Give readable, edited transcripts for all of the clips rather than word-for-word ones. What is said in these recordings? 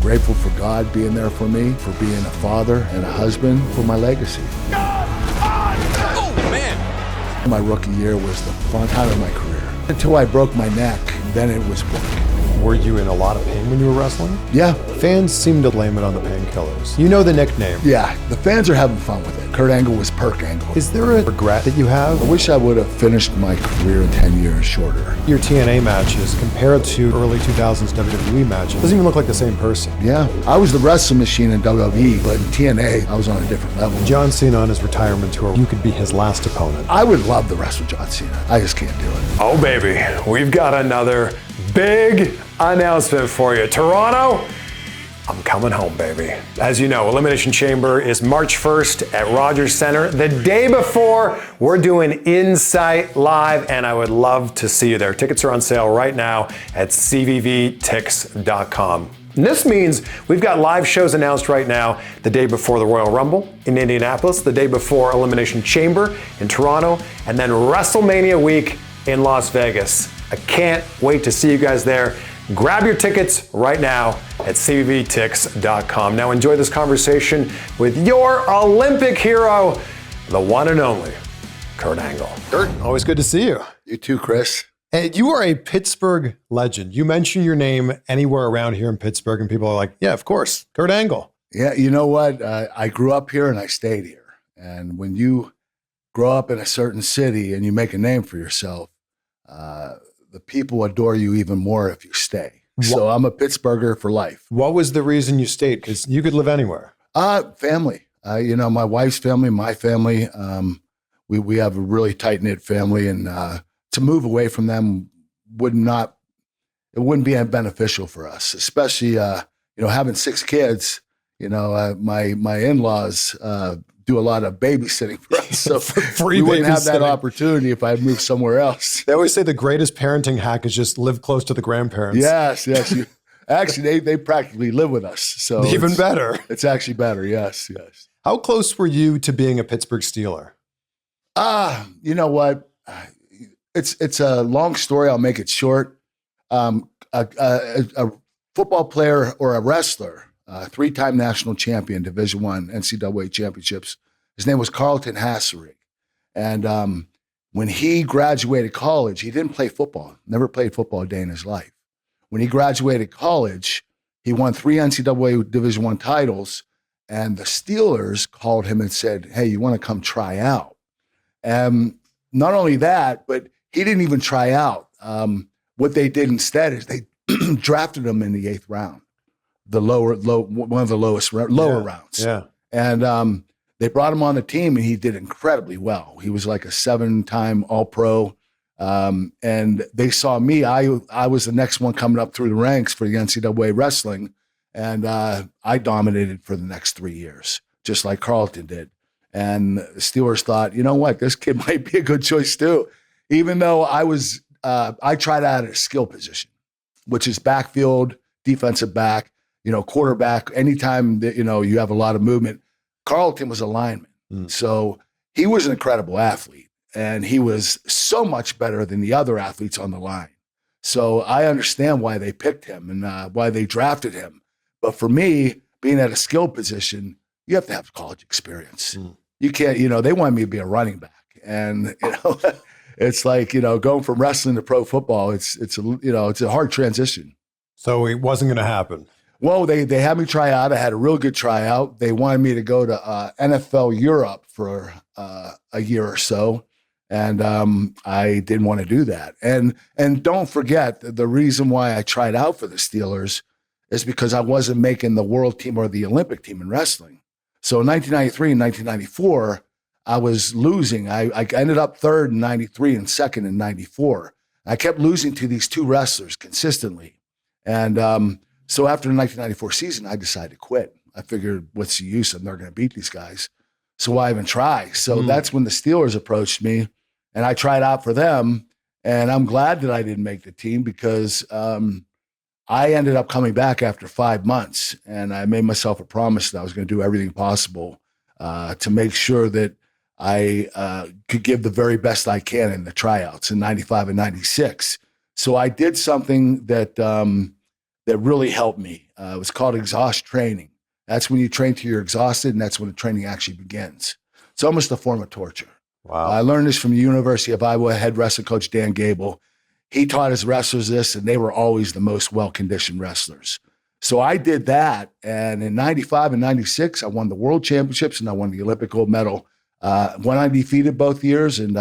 grateful for God being there for me, for being a father and a husband, for my legacy. Oh, man! My rookie year was the fun time of my career. Until I broke my neck, then it was work. Were you in a lot of pain when you were wrestling? Yeah. Fans seem to blame it on the painkillers. You know the nickname. Yeah, the fans are having fun with it. Perc Angle was Perc Angle. Is there a regret that you have? I wish I would have finished my career in 10 years shorter. Your TNA matches compared to early 2000s WWE matches doesn't even look like the same person. Yeah, I was the wrestling machine in WWE, but in TNA, I was on a different level. John Cena on his retirement tour, you could be his last opponent. I would love to wrestle John Cena. I just can't do it. Oh, baby, we've got another big announcement for you. Toronto, I'm coming home, baby. As you know, Elimination Chamber is March 1st at Rogers Center. The day before, we're doing Insight Live, and I would love to see you there. Tickets are on sale right now at cvvtix.com. And this means we've got live shows announced right now the day before the Royal Rumble in Indianapolis, the day before Elimination Chamber in Toronto, and then WrestleMania week in Las Vegas. I can't wait to see you guys there. Grab your tickets right now at cvvtix.com. Now enjoy this conversation with your Olympic hero, the one and only Perc Angle. Kurt, always good to see you. You too, Chris. And you are a Pittsburgh legend. You mention your name anywhere around here in Pittsburgh, and people are like, yeah, of course, Perc Angle. Yeah, you know what? I grew up here and I stayed here. And when you grow up in a certain city and you make a name for yourself, the people adore you even more if you stay. So I'm a Pittsburgher for life. What was the reason you stayed? Because you could live anywhere. Family. You know, my wife's family, my family. We have a really tight-knit family, and to move away from them wouldn't be beneficial for us, especially, having 6 kids. You know, my in-laws do a lot of babysitting for us, so we wouldn't have that opportunity if I had moved somewhere else. They always say the greatest parenting hack is just live close to the grandparents. Yes. Actually, they practically live with us, so even better. It's actually better. Yes. How close were you to being a Pittsburgh Steeler? You know what? It's a long story. I'll make it short. A football player or a wrestler, 3-time national champion, Division I NCAA championships. His name was Carlton Hasserig. And when he graduated college, he didn't play football, never played football a day in his life. When he graduated college, he won 3 NCAA Division I titles, and the Steelers called him and said, hey, you want to come try out? And not only that, but he didn't even try out. What they did instead is they drafted him in the 8th round. One of the lower rounds. Yeah. And they brought him on the team, and he did incredibly well. He was like a 7-time All-Pro. And they saw me. I was the next one coming up through the ranks for the NCAA wrestling, and I dominated for the next 3 years, just like Carlton did. And the Steelers thought, you know what, this kid might be a good choice too. Even though I tried out at a skill position, which is backfield, defensive back, quarterback, anytime that, you have a lot of movement. Carlton was a lineman. So he was an incredible athlete, and he was so much better than the other athletes on the line. So I understand why they picked him and why they drafted him. But for me, being at a skill position, you have to have college experience. You can't, they wanted me to be a running back. And, it's like, going from wrestling to pro football, it's a hard transition. So it wasn't going to happen. Well, they had me try out. I had a real good tryout. They wanted me to go to NFL Europe for a year or so, and I didn't want to do that. And don't forget, the reason why I tried out for the Steelers is because I wasn't making the world team or the Olympic team in wrestling. So in 1993 and 1994, I was losing. I ended up 3rd in 93 and 2nd in 94. I kept losing to these 2 wrestlers consistently. And so after the 1994 season, I decided to quit. I figured, what's the use? I'm never going to beat these guys. So why even try? So that's when the Steelers approached me, and I tried out for them. And I'm glad that I didn't make the team because I ended up coming back after 5 months, and I made myself a promise that I was going to do everything possible to make sure that I could give the very best I can in the tryouts in 95 and 96. So I did something that really helped me. It was called exhaust training. That's when you train till you're exhausted, and that's when the training actually begins. It's almost a form of torture. Wow. I learned this from the University of Iowa head wrestling coach Dan Gable. He taught his wrestlers this, and they were always the most well-conditioned wrestlers. So I did that, and in 95 and 96, I won the world championships, and I won the Olympic gold medal. Went undefeated both years, and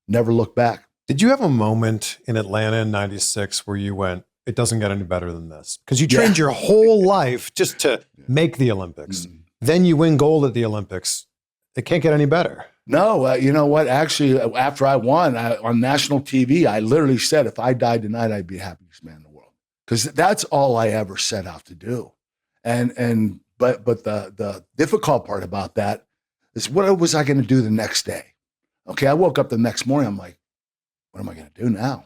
never looked back. Did you have a moment in Atlanta in 96 where you went, it doesn't get any better than this? Because you trained your whole life just to make the Olympics. Then you win gold at the Olympics. It can't get any better. No, you know what? Actually, after I won on national TV, I literally said, if I died tonight, I'd be the happiest man in the world. Because that's all I ever set out to do. But the difficult part about that is, what was I going to do the next day? Okay, I woke up the next morning, I'm like, what am I going to do now?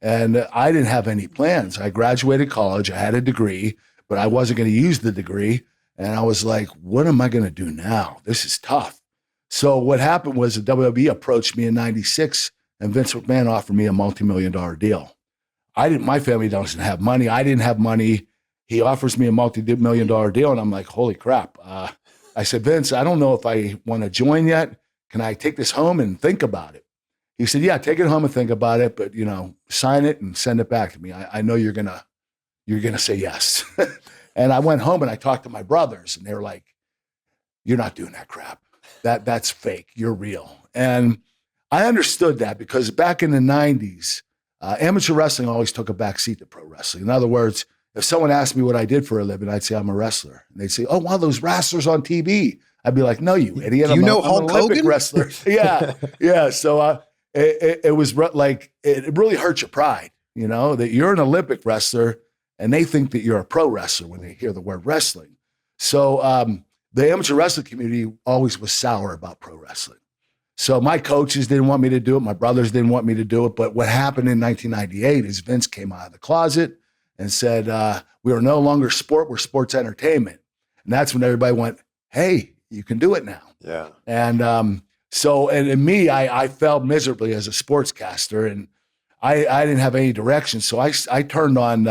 And I didn't have any plans. I graduated college, I had a degree, but I wasn't going to use the degree. And I was like, what am I going to do now? This is tough. So what happened was the WWE approached me in 96, and Vince McMahon offered me a multi-million-dollar deal. My family doesn't have money. I didn't have money. He offers me a multi-million-dollar deal, and I'm like, holy crap. I said, Vince, I don't know if I want to join yet. Can I take this home and think about it? He said, yeah, take it home and think about it, but sign it and send it back to me. I know you're gonna say yes. And I went home and I talked to my brothers, and they were like, you're not doing that crap. That's fake. You're real. And I understood that, because back in the 90s, amateur wrestling always took a backseat to pro wrestling. In other words, if someone asked me what I did for a living, I'd say I'm a wrestler. And they'd say, oh, wow, those wrestlers on TV. I'd be like, no, you idiot. I'm an Olympic Hogan? wrestler. Yeah. So it was like, it really hurts your pride, that you're an Olympic wrestler and they think that you're a pro wrestler when they hear the word wrestling. So the amateur wrestling community always was sour about pro wrestling. So my coaches didn't want me to do it. My brothers didn't want me to do it. But what happened in 1998 is Vince came out of the closet and said, we are no longer sport, we're sports entertainment. And that's when everybody went, hey, you can do it now. Yeah. And in me, I failed miserably as a sportscaster, and I didn't have any direction. So I turned on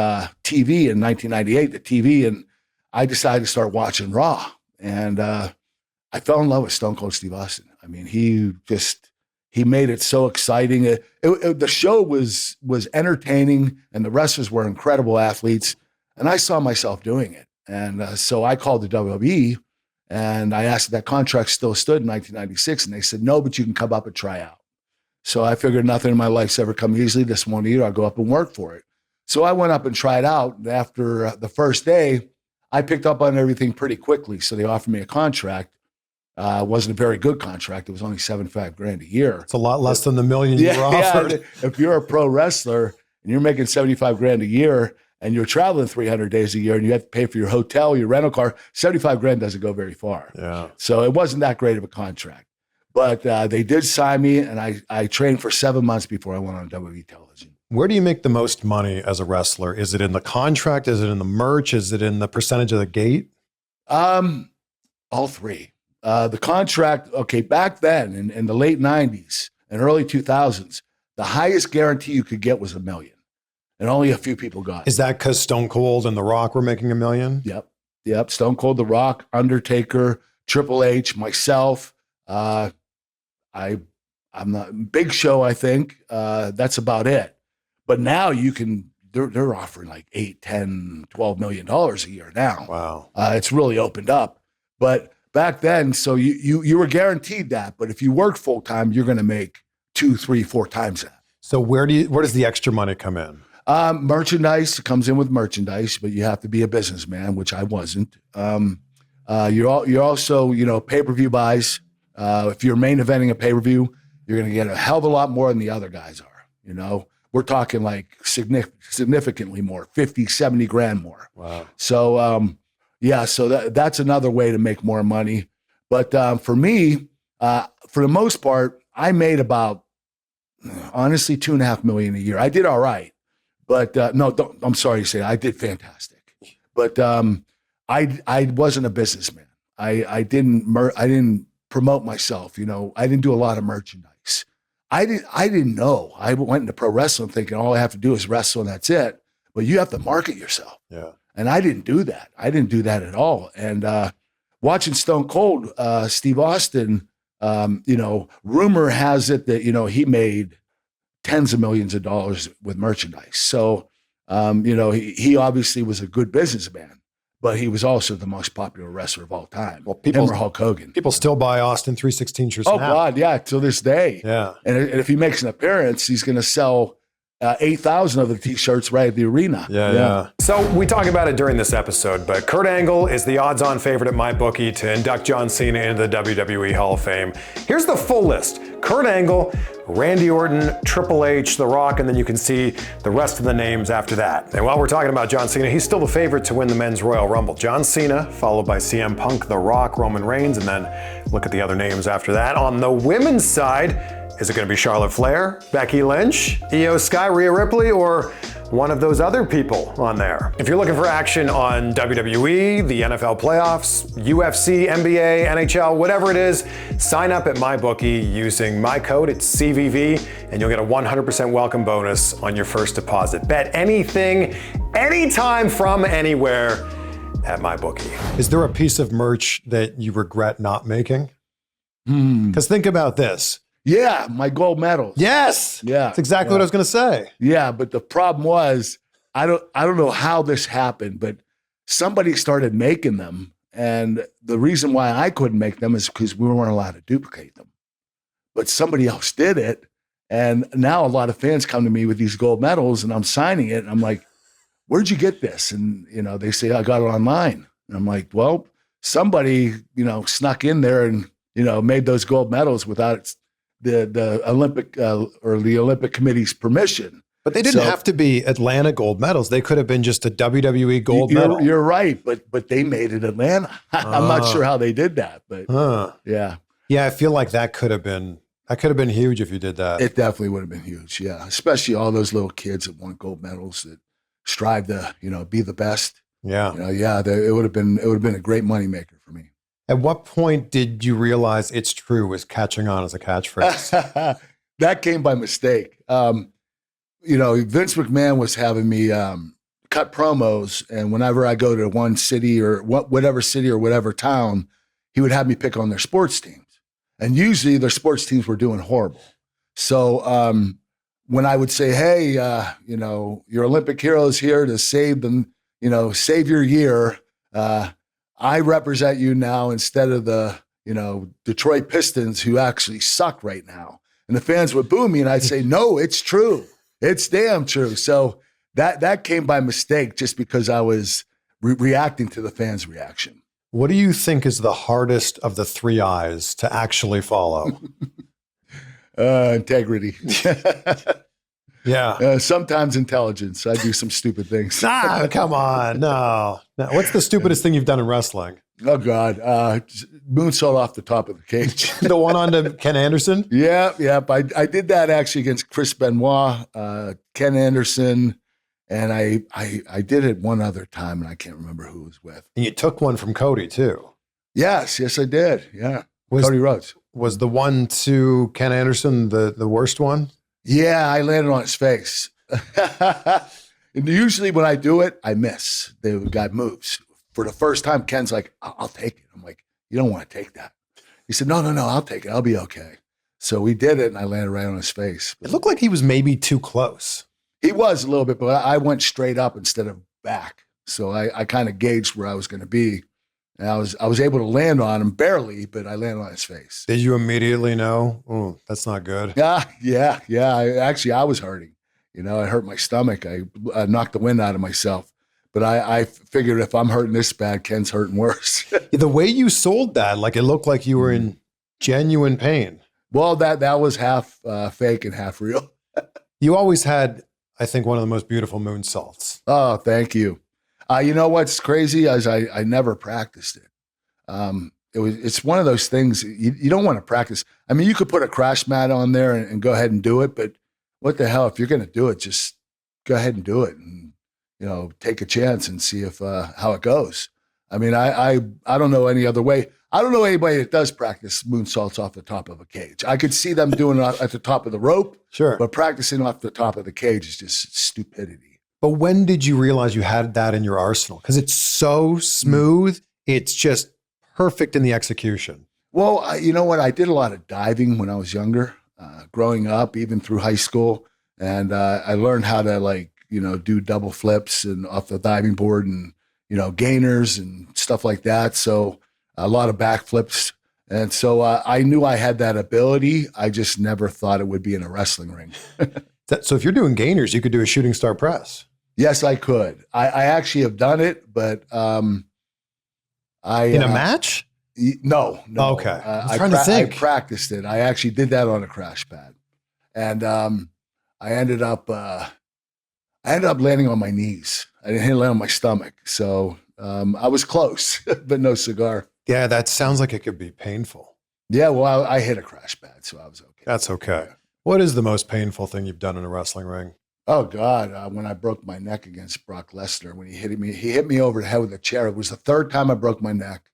TV in 1998, the TV, and I decided to start watching Raw. And I fell in love with Stone Cold Steve Austin. I mean, he made it so exciting. The show was entertaining, and the wrestlers were incredible athletes, and I saw myself doing it. And so I called the WWE, and I asked if that contract still stood in 1996, and they said, no, but you can come up and try out. So I figured nothing in my life's ever come easily. This one year, I'll go up and work for it. So I went up and tried out. And after the first day, I picked up on everything pretty quickly. So they offered me a contract. It wasn't a very good contract. It was only $75,000 a year. It's a lot less than the million you were offered. Yeah. If you're a pro wrestler and you're making $75,000 a year and you're traveling 300 days a year and you have to pay for your hotel, your rental car, $75,000 doesn't go very far. Yeah. So it wasn't that great of a contract. But they did sign me, and I trained for 7 months before I went on WWE television. Where do you make the most money as a wrestler? Is it in the contract? Is it in the merch? Is it in the percentage of the gate? All three. The contract, okay, back then in the late 90s and early 2000s, the highest guarantee you could get was $1 million. And only a few people got it. Is that because Stone Cold and The Rock were making $1 million? Yep. Stone Cold, The Rock, Undertaker, Triple H, myself. I'm not Big Show, I think. That's about it. But now they're offering like $8, $10, $12 million a year now. Wow. It's really opened up. But back then, so you were guaranteed that. But if you work full time, you're going to make 2, 3, 4 times that. So where does the extra money come in? Merchandise comes in with merchandise, but you have to be a businessman, which I wasn't. You're also, pay-per-view buys. If you're main eventing a pay-per-view, you're going to get a hell of a lot more than the other guys are. We're talking like significantly more, 50, 70 grand more. Wow. So, so that's another way to make more money. But for me, for the most part, I made about, honestly, $2.5 million a year. I did all right. But I'm sorry to say, I did fantastic. But I wasn't a businessman. I didn't promote myself. I didn't do a lot of merchandise. I didn't know. I went into pro wrestling thinking all I have to do is wrestle and that's it. But you have to market yourself. Yeah. And I didn't do that. I didn't do that at all. And watching Stone Cold, Steve Austin, rumor has it that, he made tens of millions of dollars with merchandise. So, he obviously was a good businessman, but he was also the most popular wrestler of all time. Well, him or Hulk Hogan. People still buy Austin 316 shirts Oh, now. God, yeah, till this day. Yeah. And if he makes an appearance, he's going to sell 8,000 of the T-shirts right at the arena. Yeah. So we talk about it during this episode, but Perc Angle is the odds-on favorite at MyBookie to induct John Cena into the WWE Hall of Fame. Here's the full list. Perc Angle, Randy Orton, Triple H, The Rock, and then you can see the rest of the names after that. And while we're talking about John Cena, he's still the favorite to win the Men's Royal Rumble. John Cena, followed by CM Punk, The Rock, Roman Reigns, and then look at the other names after that. On the women's side, is it going to be Charlotte Flair, Becky Lynch, Io Sky, Rhea Ripley, or one of those other people on there? If you're looking for action on WWE, the NFL playoffs, UFC, NBA, NHL, whatever it is, sign up at MyBookie using my code. It's CVV, and you'll get a 100% welcome bonus on your first deposit. Bet anything, anytime, from anywhere at MyBookie. Is there a piece of merch that you regret not making? Because think about this. Yeah, my gold medals. Yes. Yeah. That's exactly what I was going to say. Yeah, but the problem was, I don't know how this happened, but somebody started making them. And the reason why I couldn't make them is because we weren't allowed to duplicate them. But somebody else did it. And now a lot of fans come to me with these gold medals and I'm signing it. And I'm like, where'd you get this? And, they say, I got it online. And I'm like, well, somebody, snuck in there and, made those gold medals without the Olympic or the Olympic Committee's permission. But they didn't have to be Atlanta gold medals. They could have been just a WWE gold medal. You're right, but they made it Atlanta. I'm not sure how they did that, but yeah. Yeah, I feel like that could have been huge if you did that. It definitely would have been huge, yeah. Especially all those little kids that won gold medals that strive to, be the best. Yeah. It would have been a gret moneymaker for me. At what point did you realize it's true was catching on as a catchphrase? That came by mistake. Vince McMahon was having me cut promos, and whenever I go to one city or whatever city or whatever town, he would have me pick on their sports teams. And usually their sports teams were doing horrible. So when I would say, hey, your Olympic heroes here to save them, save your year, I represent you now instead of the, Detroit Pistons who actually suck right now. And the fans would boo me and I'd say, no, it's true. It's damn true. So that came by mistake just because I was reacting to the fans' reaction. What do you think is the hardest of the 3 I's to actually follow? Integrity. Yeah. Sometimes intelligence. I do some stupid things. Come on. No. What's the stupidest thing you've done in wrestling? Oh, God. Moonsault off the top of the cage. The one on to Ken Anderson? Yeah. I did that actually against Chris Benoit, Ken Anderson, and I did it one other time, and I can't remember who it was with. And you took one from Cody, too. Yes, I did. Yeah. Cody Rhodes. Was the one to Ken Anderson the worst one? Yeah, I landed on his face. And usually when I do it, I miss. The guy moves. For the first time, Ken's like, I'll take it. I'm like, you don't want to take that. He said, no, I'll take it. I'll be okay. So we did it, and I landed right on his face. It looked like he was maybe too close. He was a little bit, but I went straight up instead of back. So I kind of gauged where I was going to be. And I was able to land on him, barely, but I landed on his face. Did you immediately know, oh, that's not good? Yeah. I was hurting. It hurt my stomach. I knocked the wind out of myself. But I figured if I'm hurting this bad, Ken's hurting worse. The way you sold that, like it looked like you were in genuine pain. Well, that was half fake and half real. You always had, I think, one of the most beautiful moonsaults. Oh, thank you. You know what's crazy is I never practiced it. It's one of those things you don't want to practice. I mean, you could put a crash mat on there and go ahead and do it, but what the hell? If you're going to do it, just go ahead and do it, and take a chance and see if how it goes. I mean, I don't know any other way. I don't know anybody that does practice moonsaults off the top of a cage. I could see them doing it at the top of the rope, sure, but practicing off the top of the cage is just stupidity. But when did you realize you had that in your arsenal? Because it's so smooth. It's just perfect in the execution. Well, you know what? I did a lot of diving when I was younger, growing up, even through high school. And I learned how to do double flips and off the diving board and, gainers and stuff like that. So a lot of backflips. And so I knew I had that ability. I just never thought it would be in a wrestling ring. So if you're doing gainers, you could do a shooting star press. Yes, I could. I actually have done it, but in a match? No. Okay. I was trying to think. I practiced it. I actually did that on a crash pad, and I ended up landing on my knees. I didn't land on my stomach, so I was close, but no cigar. Yeah, that sounds like it could be painful. Yeah, well, I hit a crash pad, so I was okay. That's okay. Yeah. What is the most painful thing you've done in a wrestling ring? Oh God, when I broke my neck against Brock Lesnar, when he hit me over the head with a chair. It was the third time I broke my neck.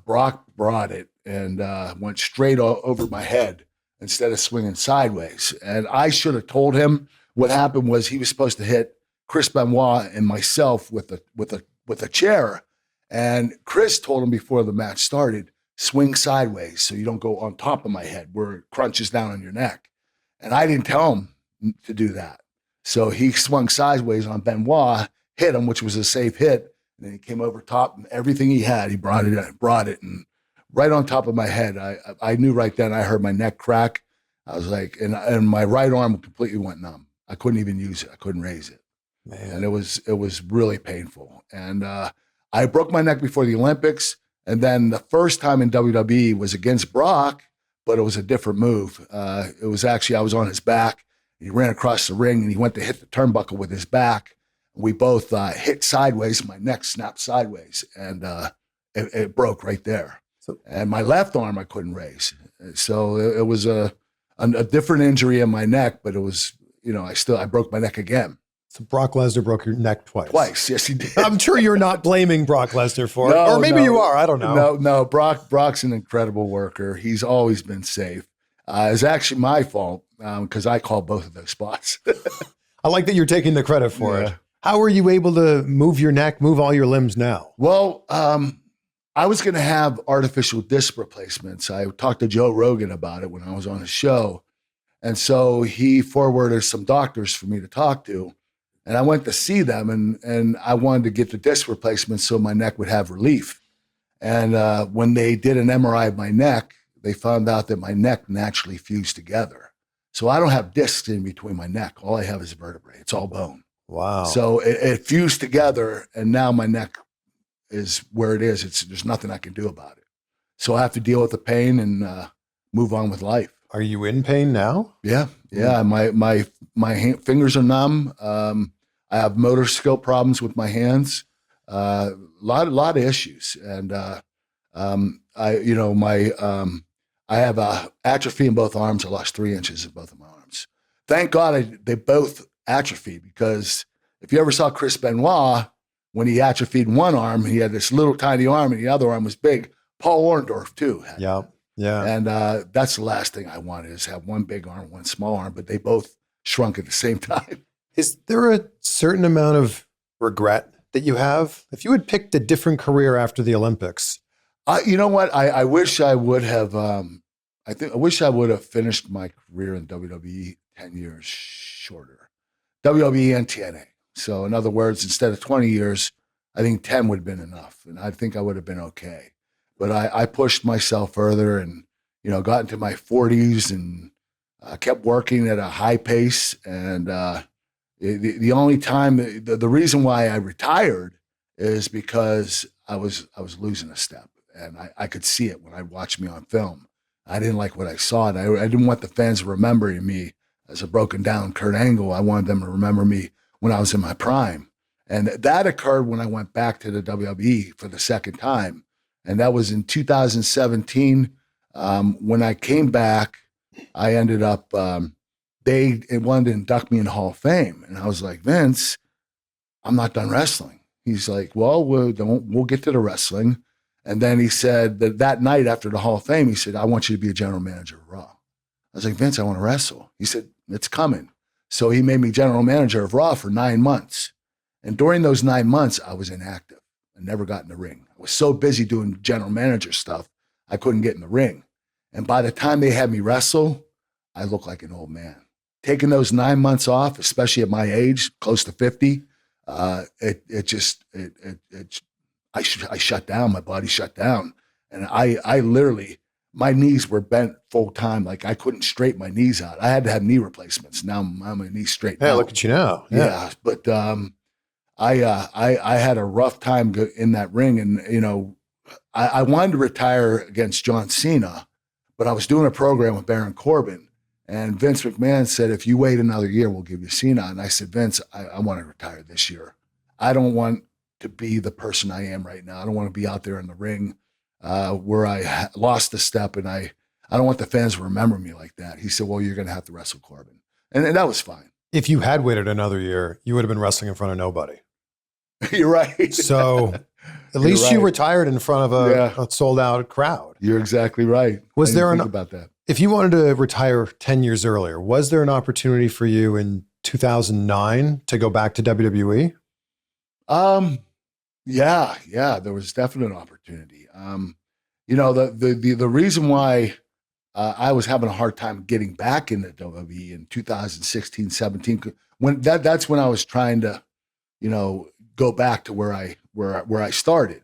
Brock brought it and went straight over my head instead of swinging sideways. And I should have told him. What happened was he was supposed to hit Chris Benoit and myself with a chair. And Chris told him before the match started, swing sideways so you don't go on top of my head where it crunches down on your neck. And I didn't tell him to do that. So he swung sideways on Benoit, hit him, which was a safe hit. And then he came over top and everything he had, he brought it and right on top of my head. I knew right then. I heard my neck crack. I was like, and my right arm completely went numb. I couldn't even use it. I couldn't raise it. Man. And it was really painful. And I broke my neck before the Olympics. And then the first time in WWE was against Brock, but it was a different move. It was actually, I was on his back. He ran across the ring and he went to hit the turnbuckle with his back. We both hit sideways. My neck snapped sideways and it broke right there. And my left arm I couldn't raise. So it was a different injury in my neck, but it was, I broke my neck again. So Brock Lesnar broke your neck twice. Twice, yes, he did. I'm sure you're not blaming Brock Lesnar for it. Or maybe you are, I don't know. No, Brock's an incredible worker. He's always been safe. It's actually my fault because I called both of those spots. I like that you're taking the credit for it. How were you able to move your neck, move all your limbs now? Well, I was going to have artificial disc replacements. I talked to Joe Rogan about it when I was on his show. And so he forwarded some doctors for me to talk to. And I went to see them and I wanted to get the disc replacement so my neck would have relief. And when they did an MRI of my neck, they found out that my neck naturally fused together. So I don't have discs in between my neck. All I have is vertebrae. It's all bone. Wow. So it fused together and now my neck is where it is. There's nothing I can do about it. So I have to deal with the pain and move on with life. Are you in pain now? Yeah. My fingers are numb. I have motor skill problems with my hands. A lot of issues, and I have atrophy in both arms. I lost 3 inches in both of my arms. Thank God they both atrophied, because if you ever saw Chris Benoit when he atrophied one arm, he had this little tiny arm, and the other arm was big. Paul Orndorff too had that. Yeah. And that's the last thing I wanted, is have one big arm, one small arm, but they both shrunk at the same time. Is there a certain amount of regret that you have? If you had picked a different career after the Olympics? You know what? I wish I would have, I wish I would have finished my career in WWE 10 years shorter. WWE and TNA. So in other words, instead of 20 years, I think 10 would have been enough. And I think I would have been okay. But I pushed myself further and, got into my 40s and kept working at a high pace. And the only time, the reason why I retired is because I was losing a step. And I could see it when I watched me on film. I didn't like what I saw. And I didn't want the fans remembering me as a broken down Perc Angle. I wanted them to remember me when I was in my prime. And that occurred when I went back to the WWE for the second time. And that was in 2017. When I came back, I ended up, they wanted to induct me in the Hall of Fame. And I was like, Vince, I'm not done wrestling. He's like, well, we'll get to the wrestling. And then he said that night after the Hall of Fame, he said, I want you to be a general manager of Raw. I was like, Vince, I want to wrestle. He said, it's coming. So he made me general manager of Raw for 9 months. And during those 9 months, I was inactive. I never got in the ring. I was so busy doing general manager stuff, I couldn't get in the ring. And by the time they had me wrestle, I looked like an old man. Taking those 9 months off, especially at my age, close to 50, I shut down. My body shut down. And I literally, my knees were bent full time. Like I couldn't straighten my knees out. I had to have knee replacements. Now my knees straightened out. Look at you now. Yeah. But I had a rough time in that ring. And, you know, I wanted to retire against John Cena, but I was doing a program with Baron Corbin. And Vince McMahon said, if you wait another year, we'll give you Cena. And I said, Vince, I want to retire this year. I don't want to be the person I am right now. I don't want to be out there in the ring where I lost a step, and I don't want the fans to remember me like that. He said, well, you're going to have to wrestle Corbin. And that was fine. If you had waited another year, you would have been wrestling in front of nobody. You're right. So at least you retired in front of a sold out crowd. You're exactly right. Was there about that? If you wanted to retire 10 years earlier, was there an opportunity for you in 2009 to go back to WWE? Yeah, there was definitely an opportunity. You know, the reason why I was having a hard time getting back into WWE in 2016, 17, that's when I was trying to, you know, go back to where I started.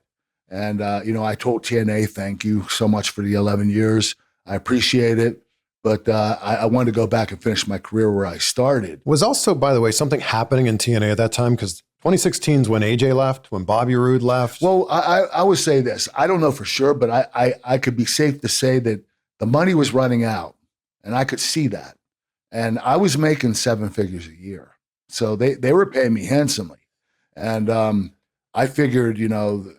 And you know, I told TNA, thank you so much for the 11 years. I appreciate it. But I wanted to go back and finish my career where I started. Was also, by the way, something happening in TNA at that time? Because 2016 is when AJ left, when Bobby Roode left. Well, I would say this. I don't know for sure, but I could be safe to say that the money was running out, and I could see that. And I was making 7 figures a year. So they were paying me handsomely. And I figured, you know,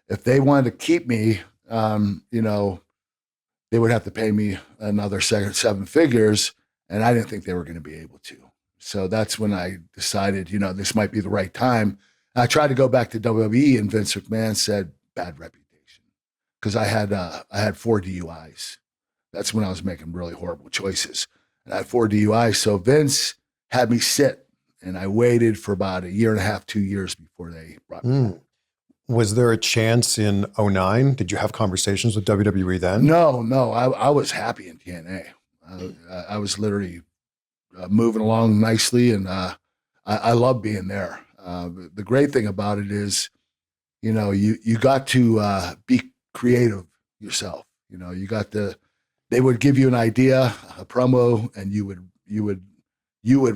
if they wanted to keep me, you know, they would have to pay me another 7 figures, and I didn't think they were going to be able to. So that's when I decided, you know, this might be the right time. I tried to go back to WWE, and Vince McMahon said, bad reputation, because I had 4 DUIs. That's when I was making really horrible choices. And I had 4 DUIs, so Vince had me sit, and I waited for about 1.5 years, 2 years before they brought me back. Was there a chance in 2009? Did you have conversations with WWE then? No. I was happy in TNA. I was literally moving along nicely, and I love being there. The great thing about it is, you know, you got to be creative yourself. You know, they would give you an idea, a promo, and you would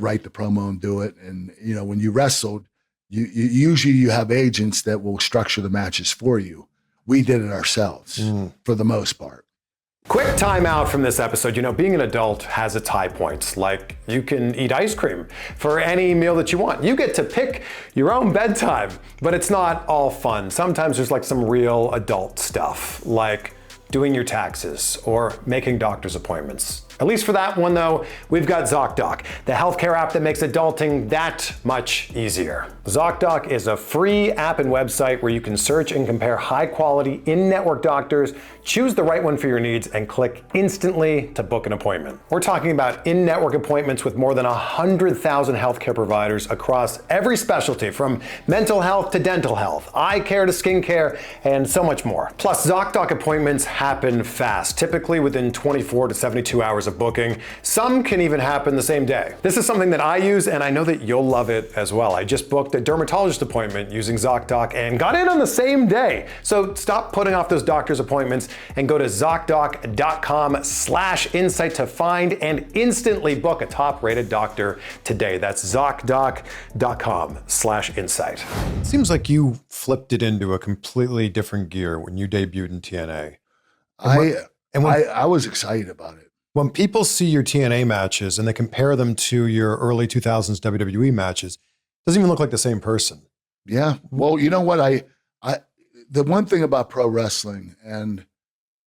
write the promo and do it. And you know, when you wrestled, you usually have agents that will structure the matches for you. We did it ourselves for the most part. Quick time out from this episode. You know, being an adult has its high points. Like, you can eat ice cream for any meal that you want. You get to pick your own bedtime, but it's not all fun. Sometimes there's like some real adult stuff, like doing your taxes or making doctor's appointments. At least for that one though, we've got ZocDoc, the healthcare app that makes adulting that much easier. ZocDoc is a free app and website where you can search and compare high quality in-network doctors, choose the right one for your needs, and click instantly to book an appointment. We're talking about in-network appointments with more than 100,000 healthcare providers across every specialty, from mental health to dental health, eye care to skincare, and so much more. Plus, ZocDoc appointments happen fast, typically within 24 to 72 hours of booking. Some can even happen the same day. This is something that I use, and I know that you'll love it as well. I just booked a dermatologist appointment using ZocDoc and got in on the same day. So stop putting off those doctor's appointments and go to ZocDoc.com/insight to find and instantly book a top-rated doctor today. That's ZocDoc.com/insight. Seems like you flipped it into a completely different gear when you debuted in TNA. I was excited about it. When people see your TNA matches and they compare them to your early 2000s WWE matches, it doesn't even look like the same person. Yeah. Well, you know what? The one thing about pro wrestling, and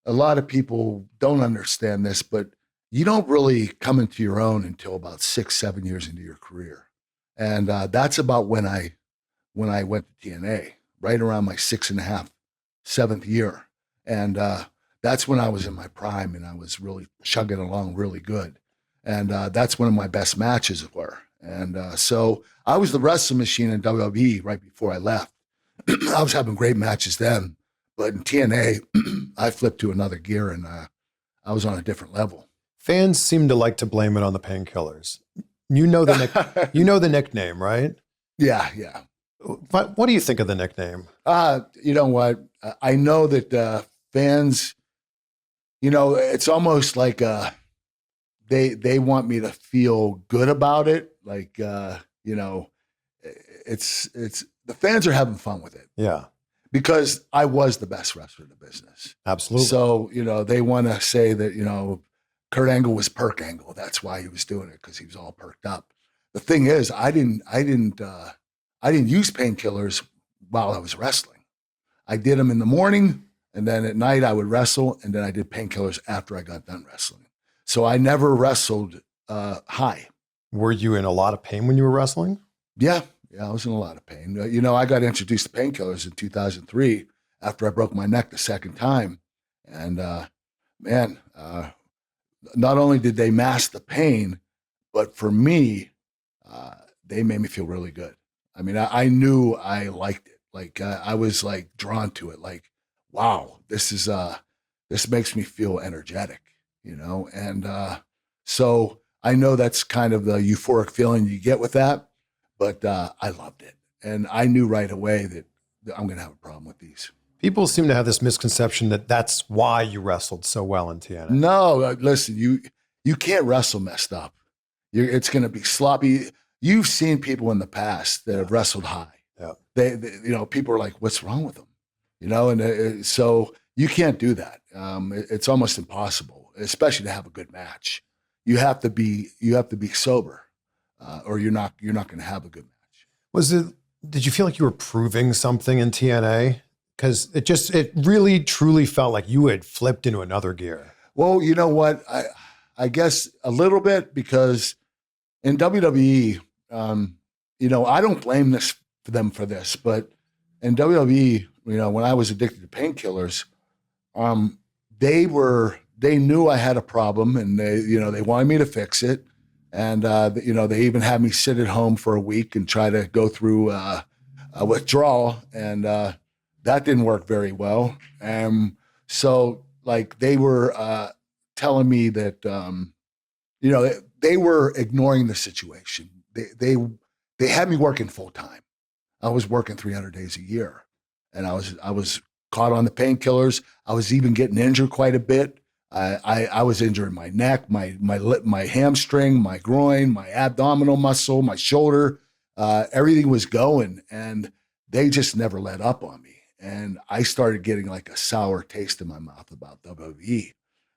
a lot of people don't understand this, but you don't really come into your own until about 6-7 years into your career. And that's about when I went to TNA, right around my 6.5, 7th year. And that's when I was in my prime, and I was really chugging along really good. And that's one of my best matches were. And so I was the wrestling machine in WWE right before I left. I was having great matches then, but in TNA, I flipped to another gear and I was on a different level. Fans seem to like to blame it on the painkillers. You know the nickname, right? Yeah. What do you think of the nickname? You know what? I know that fans, it's almost like they want me to feel good about it. Like, it's the fans are having fun with it. Yeah. Because I was the best wrestler in the business. Absolutely. So, they want to say that, Perc Angle was Perc Angle. That's why he was doing it, because he was all perked up. The thing is, I didn't use painkillers while I was wrestling. I did them in the morning, and then at night I would wrestle, and then I did painkillers after I got done wrestling. So I never wrestled high. Were you in a lot of pain when you were wrestling? Yeah, I was in a lot of pain. I got introduced to painkillers in 2003 after I broke my neck the second time. And not only did they mask the pain, but for me, they made me feel really good. I mean, I knew I liked it. Like I was like drawn to it. Like, wow, this makes me feel energetic, And so I know that's kind of the euphoric feeling you get with that. But I loved it. And I knew right away that I'm going to have a problem with these. People seem to have this misconception that that's why you wrestled so well in TNA. No, listen, you can't wrestle messed up. It's going to be sloppy. You've seen people in the past that have wrestled high. Yeah. They people are like, what's wrong with them? And so you can't do that. It's almost impossible, especially to have a good match. You have to be sober. Or you're not going to have a good match. Did you feel like you were proving something in TNA? Because it really truly felt like you had flipped into another gear. Well, you know what? I guess a little bit, because in WWE, I don't blame them for this, but in WWE, when I was addicted to painkillers, they knew I had a problem, and they wanted me to fix it. And, they even had me sit at home for a week and try to go through a withdrawal. And that didn't work very well. So, like, they were telling me that, they were ignoring the situation. They had me working full time. I was working 300 days a year. And I was caught on the painkillers. I was even getting injured quite a bit. I was injuring my neck, my hamstring, my groin, my abdominal muscle, my shoulder. Everything was going, and they just never let up on me. And I started getting like a sour taste in my mouth about WWE.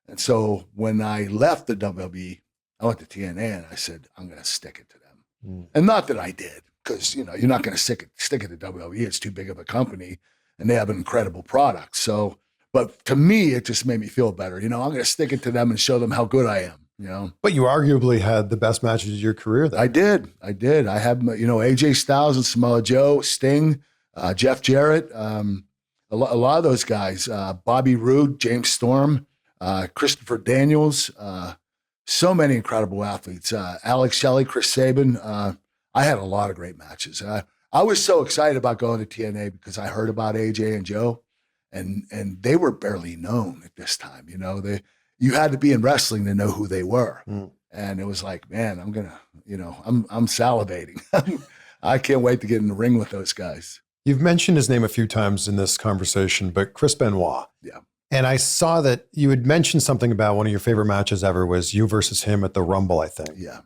And so when I left the WWE, I went to TNA and I said, I'm going to stick it to them. And not that I did, because you're not going to stick it to WWE. It's too big of a company, and they have an incredible product. So. But to me, it just made me feel better. I'm going to stick it to them and show them how good I am, But you arguably had the best matches of your career then. I did. I had, AJ Styles and Samoa Joe, Sting, Jeff Jarrett, a lot of those guys, Bobby Roode, James Storm, Christopher Daniels, so many incredible athletes, Alex Shelley, Chris Sabin. I had a lot of great matches. I was so excited about going to TNA because I heard about AJ and Joe. And they were barely known at this time. You had to be in wrestling to know who they were. And it was like, man, I'm salivating. I can't wait to get in the ring with those guys. You've mentioned his name a few times in this conversation, but Chris Benoit. Yeah. And I saw that you had mentioned something about one of your favorite matches ever was you versus him at the Rumble, I think. Yeah.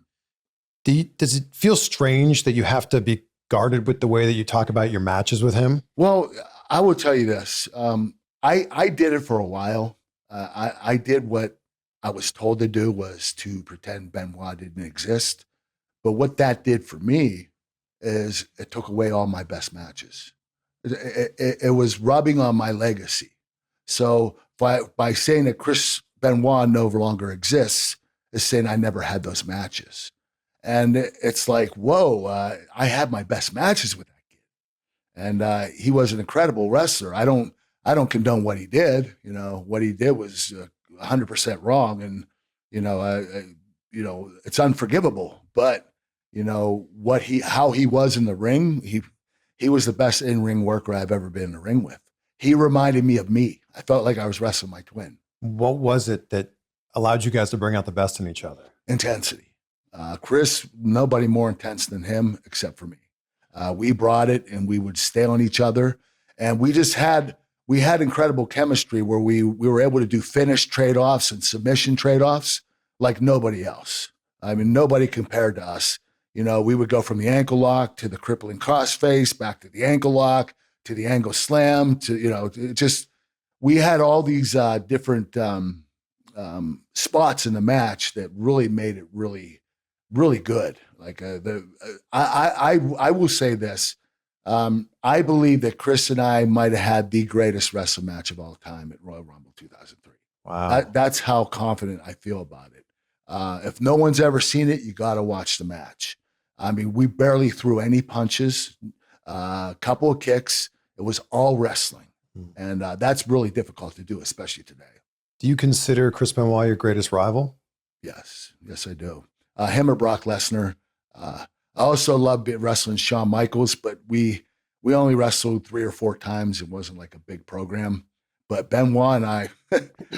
Does it feel strange that you have to be guarded with the way that you talk about your matches with him? Well, I will tell you this. I did it for a while. I did what I was told to do, was to pretend Benoit didn't exist. But what that did for me is it took away all my best matches. It was rubbing on my legacy. So by saying that Chris Benoit no longer exists, is saying I never had those matches. And it's like, whoa, I had my best matches with that kid. And he was an incredible wrestler. I don't condone what he did. What he did was 100% wrong. And, it's unforgivable. But how he was in the ring, he was the best in-ring worker I've ever been in the ring with. He reminded me of me. I felt like I was wrestling my twin. What was it that allowed you guys to bring out the best in each other? Intensity. Chris, nobody more intense than him except for me. We brought it, and we would stay on each other, and we had incredible chemistry where we were able to do finish trade-offs and submission trade-offs like nobody else. I mean, nobody compared to us. We would go from the ankle lock to the crippling crossface, back to the ankle lock, to the angle slam, we had all these different spots in the match that really made it really, really good. Like I will say this. I believe that Chris and I might have had the greatest wrestling match of all time at Royal Rumble 2003. Wow. That's how confident I feel about it. If no one's ever seen it, you got to watch the match. I mean, we barely threw any punches, a couple of kicks. It was all wrestling. And that's really difficult to do, especially today. Do you consider Chris Benoit your greatest rival? Yes, I do. Him or Brock Lesnar. I also love wrestling Shawn Michaels, but we only wrestled 3 or 4 times. It wasn't like a big program. But Benoit and I,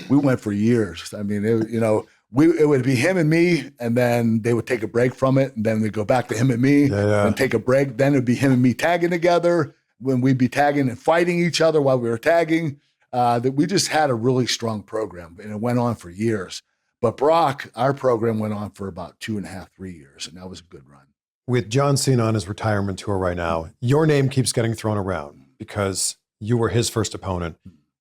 we went for years. I mean, it would be him and me, and then they would take a break from it, and then we'd go back to him and me, and take a break. Then it would be him and me tagging together. When we'd be tagging and fighting each other while we were tagging, that we just had a really strong program, and it went on for years. But Brock, our program went on for about 2.5, 3 years, and that was a good run. With John Cena on his retirement tour right now, your name keeps getting thrown around because you were his first opponent.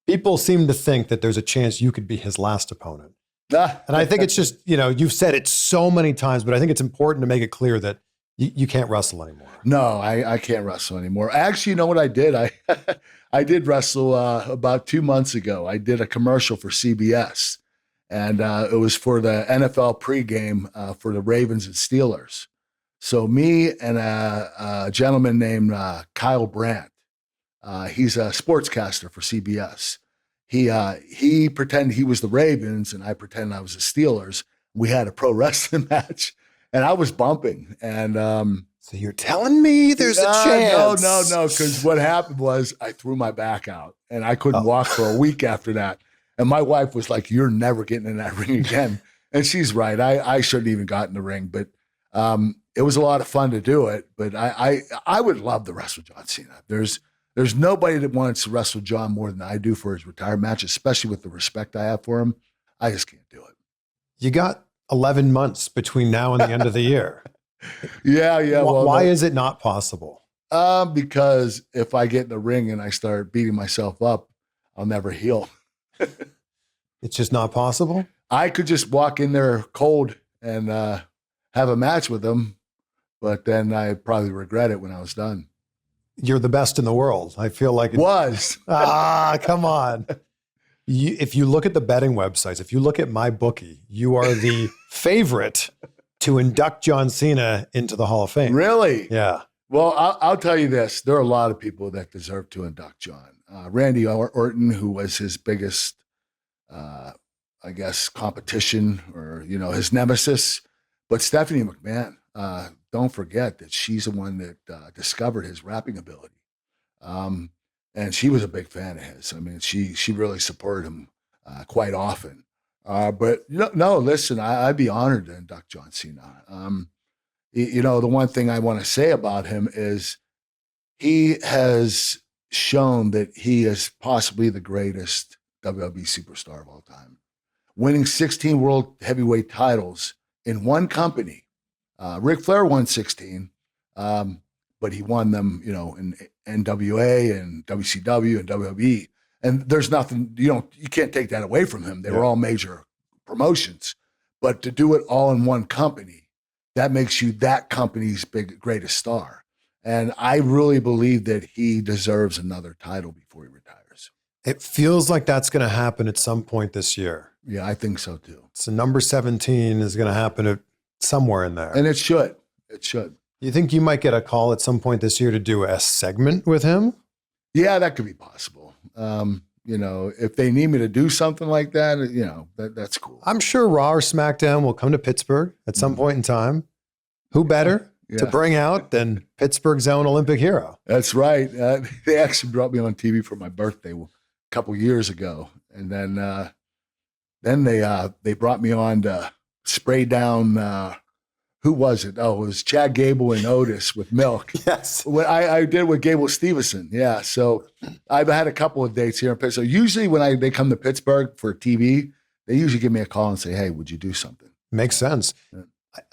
People seem to think that there's a chance you could be his last opponent. And I think it's just, you've said it so many times, but I think it's important to make it clear that you can't wrestle anymore. No, I can't wrestle anymore. Actually, you know what I did? I did wrestle about 2 months ago. I did a commercial for CBS, and it was for the NFL pregame for the Ravens and Steelers. So me and a gentleman named Kyle Brandt, he's a sportscaster for CBS. He pretended he was the Ravens, and I pretended I was the Steelers. We had a pro wrestling match. And I was bumping, and so you're telling me there's a chance? No, because what happened was I threw my back out, and I couldn't walk for a week after that. And my wife was like, "You're never getting in that ring again," and she's right. I shouldn't even got in the ring, but it was a lot of fun to do it. But I would love to wrestle John Cena. There's nobody that wants to wrestle John more than I do for his retirement match, especially with the respect I have for him. I just can't do it. You got 11 months between now and the end of the year. Yeah. Well, why is it not possible? Because if I get in the ring and I start beating myself up, I'll never heal. It's just not possible? I could just walk in there cold and have a match with them, but then I'd probably regret it when I was done. You're the best in the world. I feel like it was. Come on. If you look at the betting websites, if you look at MyBookie, you are the favorite to induct John Cena into the Hall of Fame. Really? Yeah. Well, I'll tell you this. There are a lot of people that deserve to induct John. Randy Orton, who was his biggest, competition or, his nemesis. But Stephanie McMahon, don't forget that she's the one that discovered his rapping ability. And she was a big fan of his. I mean, she really supported him quite often. But no, listen, I'd be honored to induct John Cena. The one thing I want to say about him is he has shown that he is possibly the greatest WWE superstar of all time, winning 16 world heavyweight titles in one company. Ric Flair won 16. But he won them, in NWA and WCW and WWE. And there's nothing, you can't take that away from him. They were all major promotions. But to do it all in one company, that makes you that company's greatest star. And I really believe that he deserves another title before he retires. It feels like that's going to happen at some point this year. Yeah, I think so too. So number 17 is going to happen somewhere in there. And it should. It should. You think you might get a call at some point this year to do a segment with him? Yeah, that could be possible. if they need me to do something like that, that's cool. I'm sure Raw or SmackDown will come to Pittsburgh at some point in time. Who better to bring out than Pittsburgh's own Olympic hero? That's right. They actually brought me on TV for my birthday a couple years ago, and then they brought me on to spray down. Who was it? Oh, it was Chad Gable and Otis with milk. Yes. What I did with Gable Stevenson. Yeah. So I've had a couple of dates here in Pittsburgh. So usually when they come to Pittsburgh for TV, they usually give me a call and say, hey, would you do something? Makes sense. Yeah.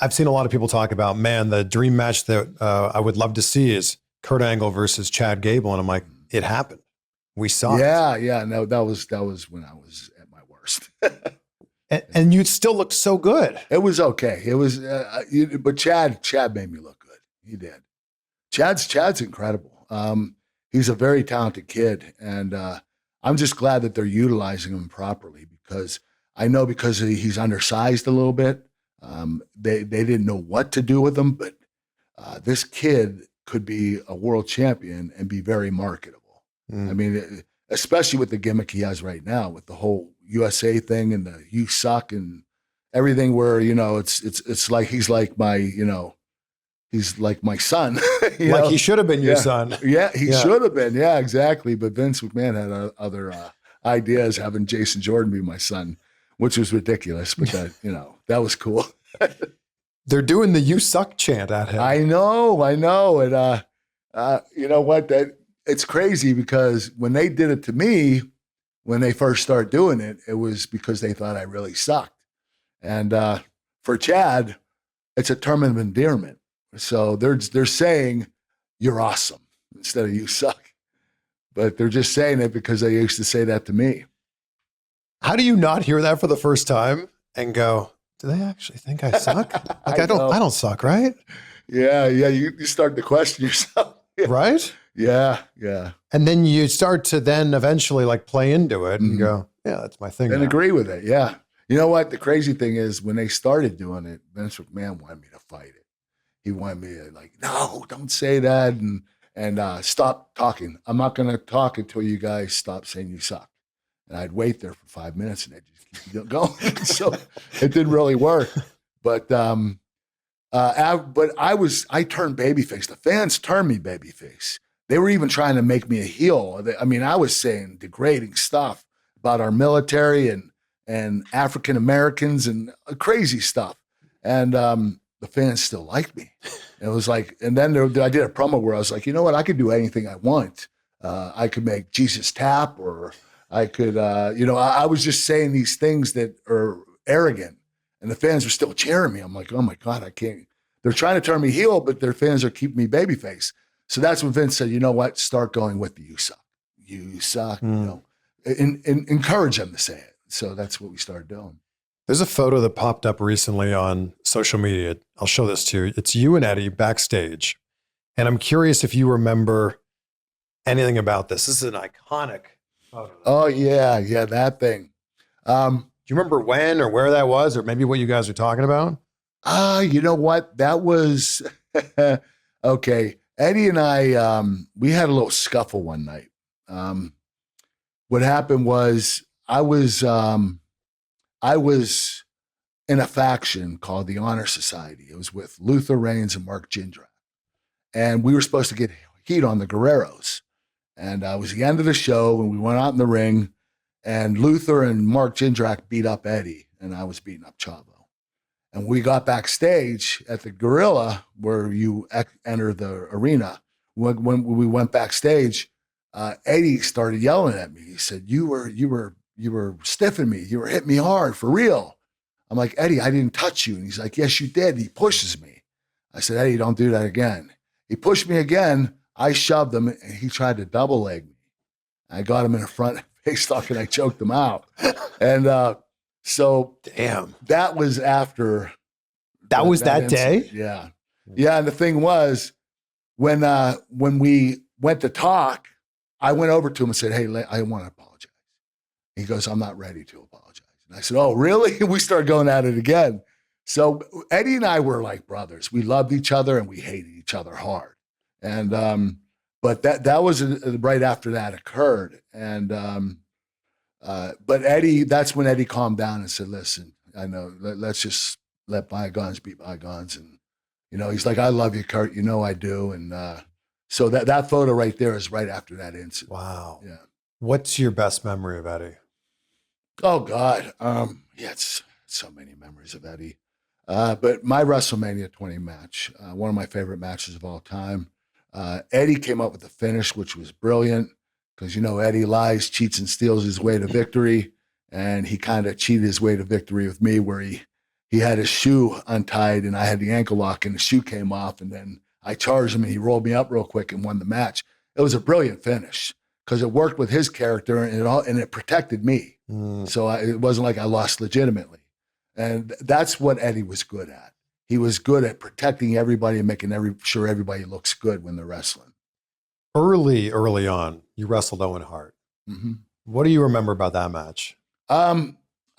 I've seen a lot of people talk about, man, the dream match that I would love to see is Perc Angle versus Chad Gable. And I'm like, it happened. We saw it. Yeah. No, that was when I was at my worst. And you still looked so good. It was okay. It was, but Chad made me look good. He did. Chad's incredible. He's a very talented kid, and I'm just glad that they're utilizing him properly because I know because he's undersized a little bit. They didn't know what to do with him, but this kid could be a world champion and be very marketable. I mean, especially with the gimmick he has right now with the whole USA thing and the "you suck" and everything, where it's like he's like my son, he should have been your son. Yeah, he should have been. Yeah, exactly. But Vince McMahon had other ideas, having Jason Jordan be my son, which was ridiculous. But that was cool. They're doing the "you suck" chant at him. I know, and you know what? It's crazy because when they did it to me, when they first started doing it, it was because they thought I really sucked. And for Chad, it's a term of endearment. So they're saying you're awesome instead of you suck. But they're just saying it because they used to say that to me. How do you not hear that for the first time and go, do they actually think I suck? Like I don't suck, right? Yeah. You start to question yourself. Right? Yeah. And then you start to then eventually like play into it and go, yeah, that's my thing. And agree with it. Yeah. You know what? The crazy thing is when they started doing it, Vince McMahon wanted me to fight it. He wanted me to no, don't say that. And stop talking. I'm not going to talk until you guys stop saying you suck. And I'd wait there for 5 minutes and they'd just keep going. So it didn't really work. But I turned babyface. The fans turned me babyface. They were even trying to make me a heel. I mean, I was saying degrading stuff about our military and African Americans and crazy stuff. And the fans still liked me. And it was like, and then I did a promo where I was like, you know what? I could do anything I want. I could make Jesus tap, or I could, I was just saying these things that are arrogant, and the fans were still cheering me. I'm like, oh my God, I can't. They're trying to turn me heel, but their fans are keeping me babyface. So that's when Vince said, you know what? Start going with the "you suck." You suck. And encourage them to say it. So that's what we started doing. There's a photo that popped up recently on social media. I'll show this to you. It's you and Eddie backstage. And I'm curious if you remember anything about this. This is an iconic photo. Oh, yeah, that thing. Do you remember when or where that was, or maybe what you guys are talking about? You know what? That was, okay. Eddie and I, we had a little scuffle one night. What happened was I was in a faction called the Honor Society. It was with Luther Reigns and Mark Jindrak. And we were supposed to get heat on the Guerreros. And it was the end of the show, and we went out in the ring, and Luther and Mark Jindrak beat up Eddie, and I was beating up Chavo. And we got backstage at the Gorilla, where you enter the arena. When we went backstage, Eddie started yelling at me. He said, "You were stiffing me. You were hitting me hard, for real." I'm like, "Eddie, I didn't touch you." And he's like, "Yes, you did." He pushes me. I said, "Eddie, don't do that again." He pushed me again. I shoved him, and he tried to double leg me. I got him in the front face lock, and I choked him out. And so damn, that was after. That was that day? Yeah. Yeah, and the thing was, when we went to talk, I went over to him and said, "Hey, I want to apologize." He goes, "I'm not ready to apologize." And I said, "Oh, really?" We started going at it again. So Eddie and I were like brothers. We loved each other and we hated each other hard. And but that was right after that occurred. And But Eddie, that's when Eddie calmed down and said, listen, I know, let's just let bygones be bygones. And, he's like, I love you, Kurt. You know I do. And so that photo right there is right after that incident. Wow. Yeah. What's your best memory of Eddie? Oh, God. It's so many memories of Eddie. But my WrestleMania 20 match, one of my favorite matches of all time, Eddie came up with the finish, which was brilliant because, Eddie lies, cheats, and steals his way to victory. And he kind of cheated his way to victory with me where he had his shoe untied and I had the ankle lock and the shoe came off. And then I charged him and he rolled me up real quick and won the match. It was a brilliant finish because it worked with his character and it protected me. So it wasn't like I lost legitimately. And that's what Eddie was good at. He was good at protecting everybody and making sure everybody looks good when they're wrestling. Early on, you wrestled Owen Hart. Mm-hmm. What do you remember about that match? I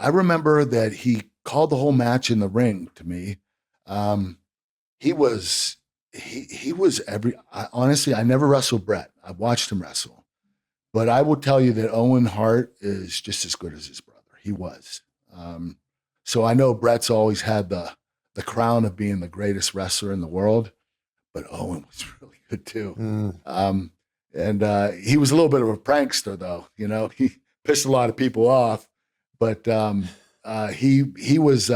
remember that he called the whole match in the ring to me. He was honestly, I never wrestled Bret. I watched him wrestle. But I will tell you that Owen Hart is just as good as his brother. He was. So I know Bret's always had the crown of being the greatest wrestler in the world, but Owen was really good too. And he was a little bit of a prankster though, he pissed a lot of people off, but he was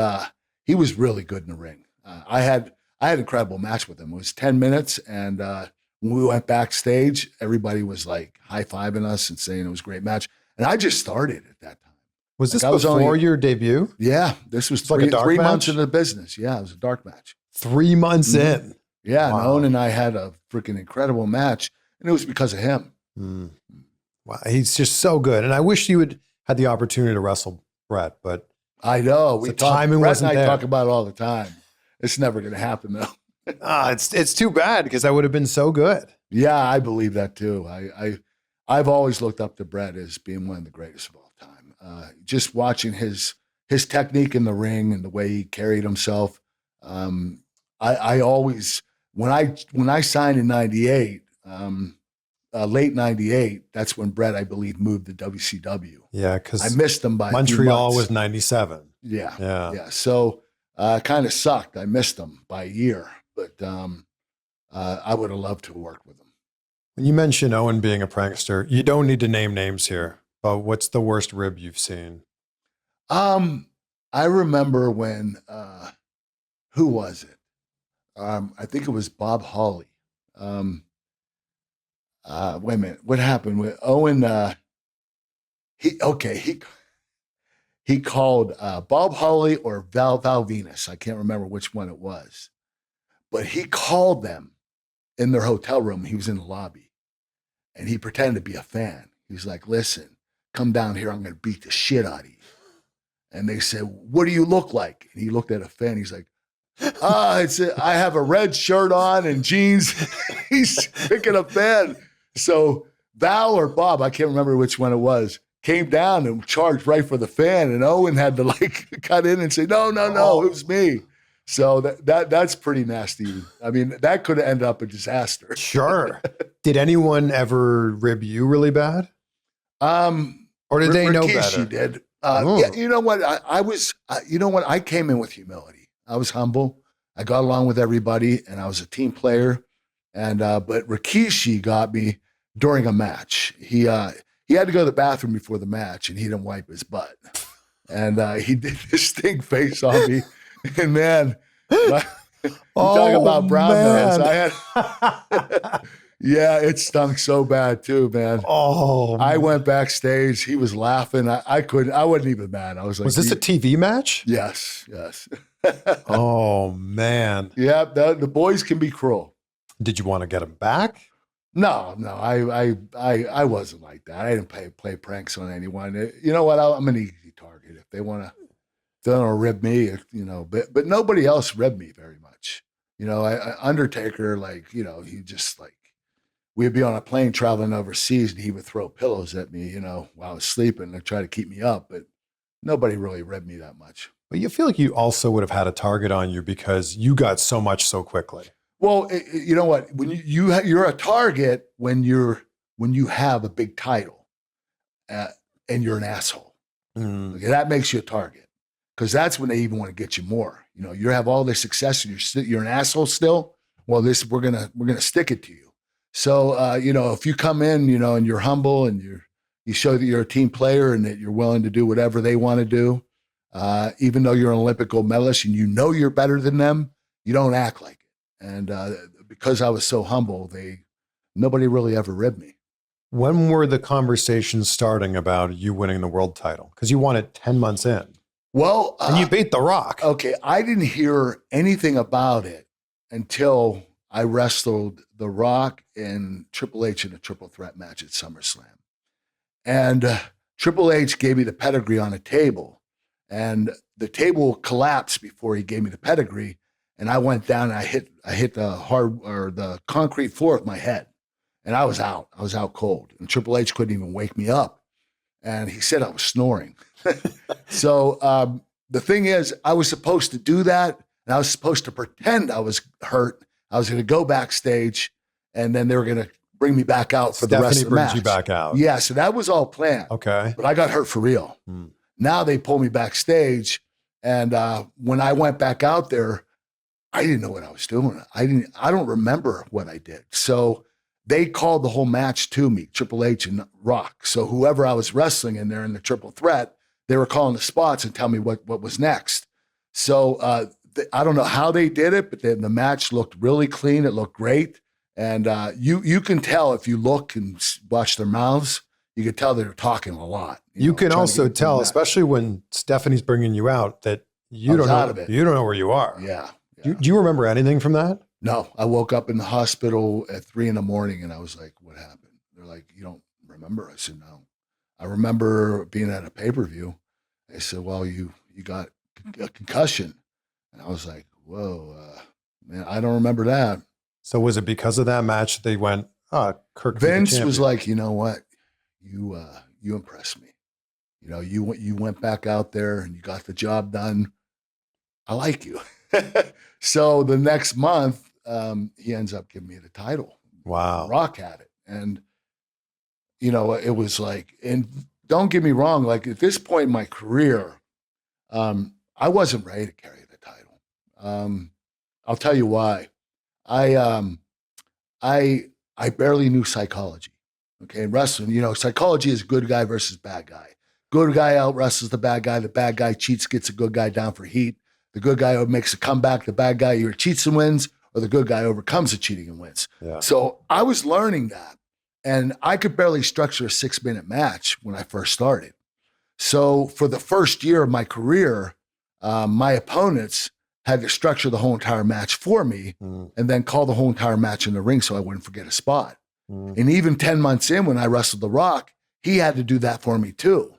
really good in the ring. I had an incredible match with him. It was 10 minutes. And when we went backstage, everybody was like high-fiving us and saying it was a great match. And I just started at that time. Was this before your debut? Yeah, this was like a dark 3 match? months into the business. Yeah, it was a dark match. 3 months in. Yeah, Wow. and Owen and I had a freaking incredible match, and it was because of him. Wow, he's just so good. And I wish you had the opportunity to wrestle Bret, but I know. The timing Brett wasn't and I there. talk about it all the time. It's never going to happen, though. it's too bad because I would have been so good. Yeah, I believe that, too. I've always looked up to Bret as being one of the greatest of all time. Just watching his technique in the ring and the way he carried himself. I always, when I signed in 98, late 98, that's when Bret, I believe, moved to WCW. Yeah, because I missed him by a few Montreal months. was 97. Yeah. So kind of sucked. I missed him by a year, but I would have loved to have worked with him. When you mention Owen being a prankster, you don't need to name names here, but what's the worst rib you've seen? I remember when, who was it? I think it was Bob Hawley. Wait a minute. What happened with Owen? He called Bob Hawley or Val Venus. I can't remember which one it was, but he called them in their hotel room. He was in the lobby and he pretended to be a fan. He's like, listen, come down here. I'm going to beat the shit out of you. And they said, what do you look like? And he looked at a fan. He's like, I have a red shirt on and jeans. He's picking a fan. So Val or Bob, I can't remember which one it was, came down and charged right for the fan. And Owen had to cut in and say, no, it was me. So that's pretty nasty. I mean, that could have ended up a disaster. Sure. Did anyone ever rib you really bad? Or did they know better? Rikishi did. Yeah, you know what? I came in with humility. I was humble. I got along with everybody, and I was a team player. And but Rikishi got me during a match. He had to go to the bathroom before the match, and he didn't wipe his butt. And he did this stink face on me. And man, you talk about brown nose. Yeah, it stunk so bad too, man. I went backstage. He was laughing. I wasn't even mad. I was like, was this a TV match? Yes. Oh man. Yeah, the boys can be cruel. Did you want to get him back? No, I wasn't like that. I didn't play pranks on anyone. You know what? I'm an easy target. If they want to rib me, but nobody else ribbed me very much. Undertaker, he just we'd be on a plane traveling overseas and he would throw pillows at me, while I was sleeping and try to keep me up. But nobody really ribbed me that much. But you feel like you also would have had a target on you because you got so much so quickly. Well, you know what? When you're a target when you have a big title, and you're an asshole. Okay, that makes you a target, because that's when they even want to get you more. You know, you have all this success and you're an asshole still. Well, we're gonna stick it to you. So you know, if you come in, you know, and you're humble and you show that you're a team player and that you're willing to do whatever they want to do, even though you're an Olympic gold medalist and you know you're better than them, you don't act like it. And because I was so humble, nobody really ever ribbed me. When were the conversations starting about you winning the world title? Because you won it 10 months in. Well, and you beat The Rock. Okay, I didn't hear anything about it until I wrestled The Rock and Triple H in a triple threat match at SummerSlam. And Triple H gave me the pedigree on a table, and the table collapsed before he gave me the pedigree. And I went down and I hit the concrete floor with my head, and I was out. I was out cold. And Triple H couldn't even wake me up, and he said I was snoring. So the thing is, I was supposed to do that, and I was supposed to pretend I was hurt. I was going to go backstage, and then they were going to bring me back out for the rest of the match. Stephanie brings you back out. Yeah, so that was all planned. Okay. But I got hurt for real. Now they pull me backstage, and when I went back out there, I didn't know what I was doing. I don't remember what I did. So they called the whole match to me, Triple H and Rock. So whoever I was wrestling in there in the triple threat, they were calling the spots and tell me what was next. So I don't know how they did it, but the match looked really clean. It looked great. And you can tell if you look and watch their mouths, you can tell they're talking a lot. You can also tell, especially when Stephanie's bringing you out, that you don't know where you are. Yeah. Do you remember anything from that? No, I woke up in the hospital at 3 a.m. and I was like, what happened? They're like, you don't remember? I said, no. I remember being at a pay-per-view. They said, well, you got a concussion. And I was like, whoa, man, I don't remember that. So was it because of that match they went, Kirk? Vince was like, you know what? You impressed me. You know, you went back out there and you got the job done. I like you. So the next month, he ends up giving me the title. Wow. Rock had it. And, you know, it was like, and don't get me wrong, like at this point in my career, I wasn't ready to carry the title. I'll tell you why. I barely knew psychology. Okay, in wrestling, you know, psychology is good guy versus bad guy. Good guy out wrestles the bad guy. The bad guy cheats, gets a good guy down for heat. The good guy makes a comeback. The bad guy either cheats and wins, or the good guy overcomes the cheating and wins. Yeah. So I was learning that, and I could barely structure a 6-minute match when I first started. So for the first year of my career, my opponents had to structure the whole entire match for me and then call the whole entire match in the ring so I wouldn't forget a spot. And even 10 months in, when I wrestled The Rock, he had to do that for me too.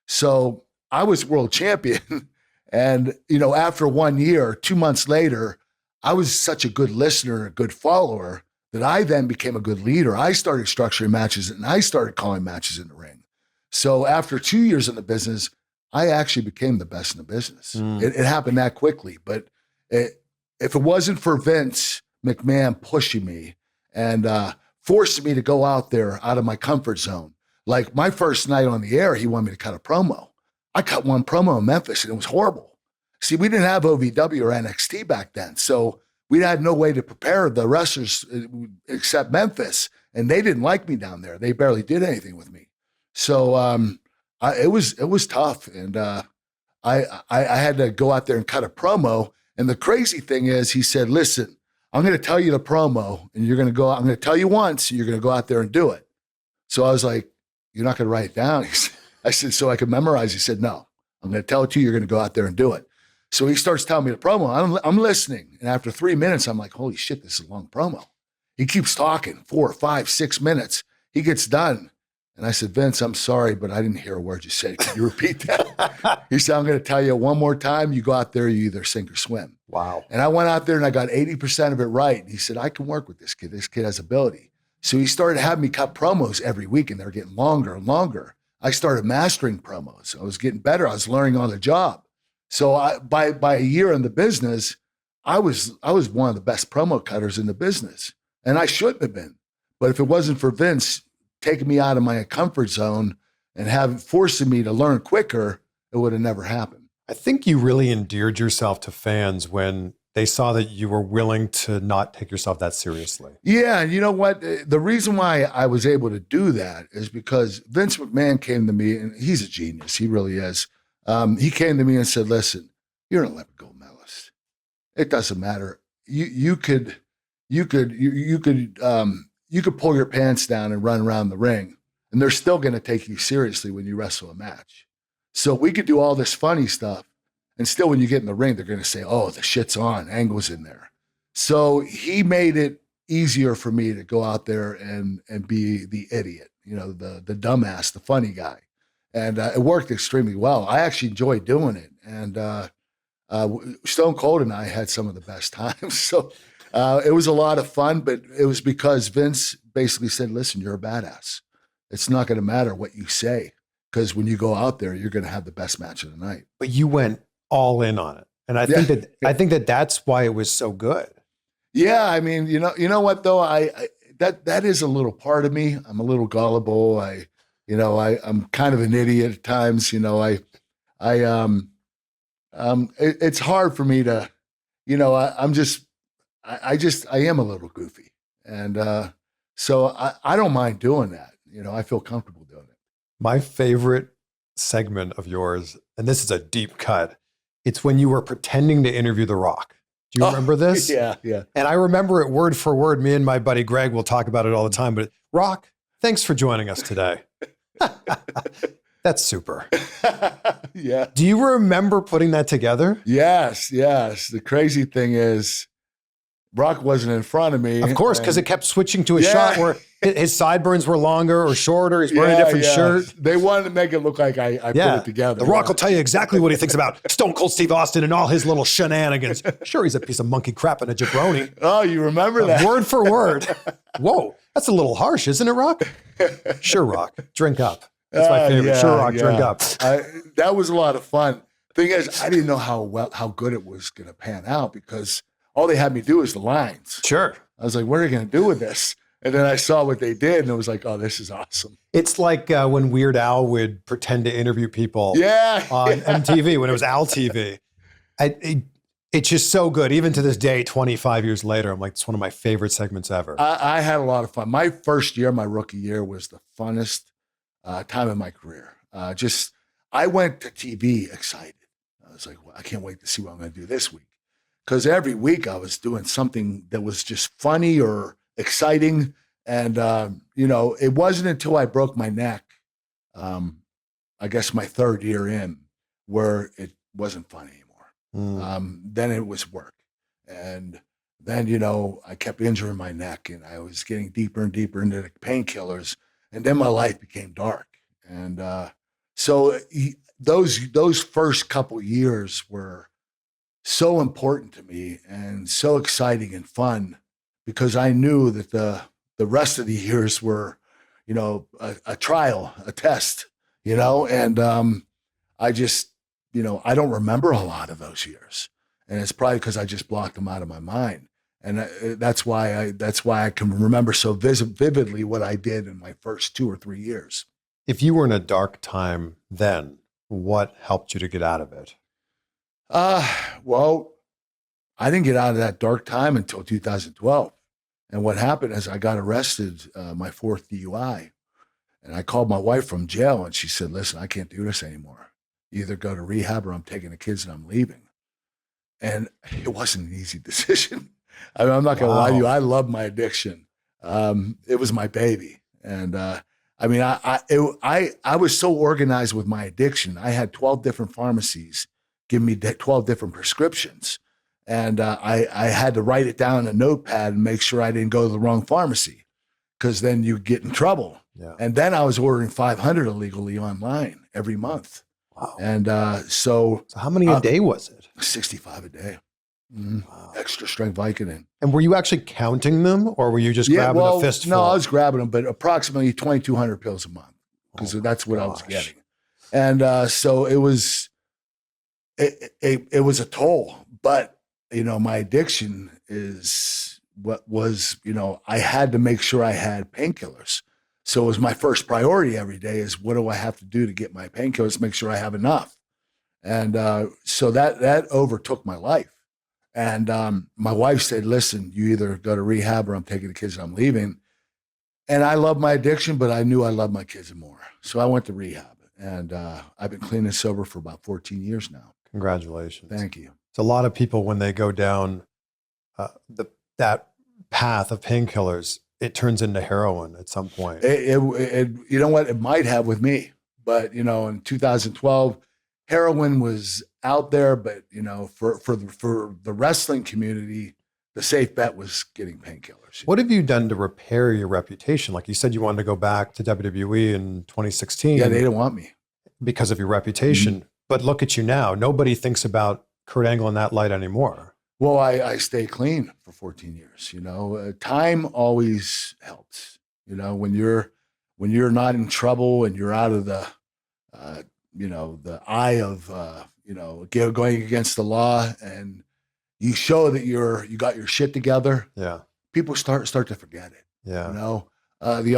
So I was world champion. And, you know, after 1 year, 2 months later, I was such a good listener and a good follower that I then became a good leader. I started structuring matches and I started calling matches in the ring. So after 2 years in the business, I actually became the best in the business. It happened that quickly. But if it wasn't for Vince McMahon pushing me and forcing me to go out there out of my comfort zone, like my first night on the air, he wanted me to cut a promo. I cut one promo in Memphis and it was horrible. See, we didn't have OVW or NXT back then. So we had no way to prepare the wrestlers except Memphis. And they didn't like me down there. They barely did anything with me. So it was tough. And I had to go out there and cut a promo. And the crazy thing is, he said, listen, I'm going to tell you the promo and you're going to go out. I'm going to tell you once, and you're going to go out there and do it. So I was like, you're not going to write it down? I said, so I could memorize. He said, no, I'm going to tell it to you. You're going to go out there and do it. So he starts telling me the promo. I'm listening. And after 3 minutes, I'm like, holy shit, this is a long promo. He keeps talking 4, 5, 6 minutes. He gets done. And I said, Vince, I'm sorry, but I didn't hear a word you said. Can you repeat that? He said, I'm going to tell you one more time. You go out there, you either sink or swim. Wow. And I went out there and I got 80% of it right. And he said, I can work with this kid. This kid has ability. So he started having me cut promos every week, and they're getting longer and longer. I started mastering promos. I was getting better. I was learning on the job. So by a year in the business, I was one of the best promo cutters in the business. And I shouldn't have been. But if it wasn't for Vince taking me out of my comfort zone and have forcing me to learn quicker, it would have never happened. I think you really endeared yourself to fans when they saw that you were willing to not take yourself that seriously. Yeah, and you know what? The reason why I was able to do that is because Vince McMahon came to me, and he's a genius. He really is. He came to me and said, "Listen, you're an Olympic gold medalist. It doesn't matter. You could pull your pants down and run around the ring, and they're still going to take you seriously when you wrestle a match. So we could do all this funny stuff, and still when you get in the ring, they're going to say, oh, the shit's on, Angle's in there." So he made it easier for me to go out there and be the idiot, the dumbass, the funny guy. And it worked extremely well. I actually enjoyed doing it. And Stone Cold and I had some of the best times. So it was a lot of fun, but it was because Vince basically said, listen, you're a badass. It's not going to matter what you say, because when you go out there, you're going to have the best match of the night. But you went all in on it. And I think that that's why it was so good. Yeah, I mean, you know what though? That is a little part of me. I'm a little gullible. I'm kind of an idiot at times. It's hard for me to, I am a little goofy, and so I don't mind doing that. I feel comfortable doing it. My favorite segment of yours, and this is a deep cut, it's when you were pretending to interview The Rock. Do you remember this? Yeah. And I remember it word for word. Me and my buddy Greg will talk about it all the time. But Rock, thanks for joining us today. That's super. Yeah. Do you remember putting that together? Yes. The crazy thing is, Brock wasn't in front of me. Of course, because it kept switching to a shot where his sideburns were longer or shorter. He's wearing a different shirt. They wanted to make it look like I put it together. The Rock will tell you exactly what he thinks about Stone Cold Steve Austin and all his little shenanigans. Sure, he's a piece of monkey crap and a jabroni. Oh, you remember that? Word for word. Whoa, that's a little harsh, isn't it, Rock? Sure, Rock. Drink up. That's my favorite. Sure, Rock. Drink up. That was a lot of fun. Thing is, I didn't know how good it was going to pan out, because all they had me do is the lines. Sure. I was like, what are you going to do with this? And then I saw what they did, and it was like, oh, this is awesome. It's like when Weird Al would pretend to interview people on MTV when it was Al TV. It's just so good. Even to this day, 25 years later, I'm like, it's one of my favorite segments ever. I had a lot of fun. My first year, my rookie year, was the funnest time of my career. I went to TV excited. I was like, well, I can't wait to see what I'm going to do this week. Because every week I was doing something that was just funny or exciting. And, it wasn't until I broke my neck, I guess my third year in, where it wasn't fun anymore. Then it was work. And then, I kept injuring my neck, and I was getting deeper and deeper into the painkillers. And then my life became dark. And so those first couple years were so important to me and so exciting and fun, because I knew that the rest of the years were, a trial, a test, and I just, I don't remember a lot of those years, and it's probably because I just blocked them out of my mind. And that's why I can remember so vividly what I did in my first 2 or 3 years. If you were in a dark time then, what helped you to get out of it? Well, I didn't get out of that dark time until 2012. And what happened is I got arrested, my 4th DUI. And I called my wife from jail, and she said, listen, I can't do this anymore. You either go to rehab or I'm taking the kids and I'm leaving. And it wasn't an easy decision. I mean, I'm not going to lie to you. I love my addiction. It was my baby. And I was so organized with my addiction. I had 12 different pharmacies give me 12 different prescriptions. And I had to write it down in a notepad and make sure I didn't go to the wrong pharmacy, because then you get in trouble. Yeah. And then I was ordering 500 illegally online every month. Wow. And so how many a day was it? 65 a day. Wow. Extra strength Vicodin. And were you actually counting them, or were you just grabbing a fistful? No, I was grabbing them, but approximately 2,200 pills a month, because that's what I was getting. And so it was a toll. But, my addiction is what was, I had to make sure I had painkillers. So it was my first priority every day is what do I have to do to get my painkillers, make sure I have enough. And so that overtook my life. And my wife said, listen, you either go to rehab or I'm taking the kids and I'm leaving. And I love my addiction, but I knew I loved my kids more. So I went to rehab. And I've been clean and sober for about 14 years now. Congratulations. Thank you. It's a lot of people when they go down that path of painkillers, it turns into heroin at some point. You know what? It might have with me. But, in 2012, heroin was out there. But, for the wrestling community, the safe bet was getting painkillers. What have you done to repair your reputation? Like you said, you wanted to go back to WWE in 2016. Yeah, they didn't want me. Because of your reputation. Mm-hmm. But look at you now. Nobody thinks about Kurt Angle in that light anymore. Well, I stayed clean for 14 years. Time always helps. When you're not in trouble and you're out of the the eye of going against the law, and you show that you got your shit together. Yeah, people start to forget it. Yeah, the